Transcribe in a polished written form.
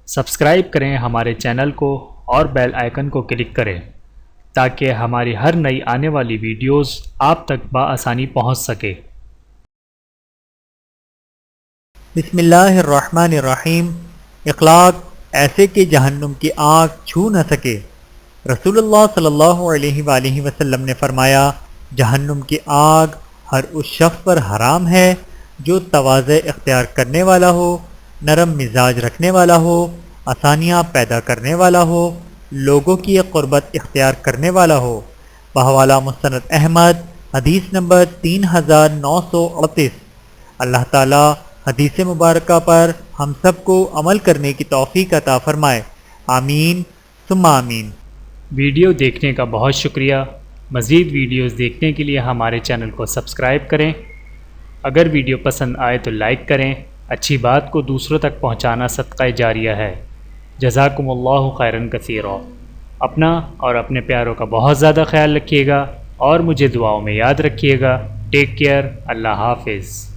Subscribe کریں ہمارے channel کو اور بیل آئیکن کو کلک کریں تاکہ ہماری ہر نئی آنے والی ویڈیوز آپ تک بآسانی پہنچ سکے۔ بسم اللہ الرحمن الرحیم۔ اخلاق ایسے کہ جہنم کی آگ چھو نہ سکے۔ رسول اللہ صلی اللہ علیہ وآلہ وسلم نے فرمایا، جہنم کی آگ ہر اس شخص پر حرام ہے جو تواضع اختیار کرنے والا ہو، نرم مزاج رکھنے والا ہو، آسانیاں پیدا کرنے والا ہو، لوگوں کی قربت اختیار کرنے والا ہو۔ بحوالہ مستند احمد، حدیث نمبر 3938۔ اللہ تعالی حدیث مبارکہ پر ہم سب کو عمل کرنے کی توفیق عطا فرمائے، آمین ثم آمین۔ ویڈیو دیکھنے کا بہت شکریہ۔ مزید ویڈیوز دیکھنے کے لیے ہمارے چینل کو سبسکرائب کریں۔ اگر ویڈیو پسند آئے تو لائک کریں۔ اچھی بات کو دوسروں تک پہنچانا صدقہ جاریہ ہے۔ جزاکم اللہ خیرا کثیرا۔ اپنا اور اپنے پیاروں کا بہت زیادہ خیال رکھیے گا اور مجھے دعاؤں میں یاد رکھیے گا۔ Take care. اللہ حافظ۔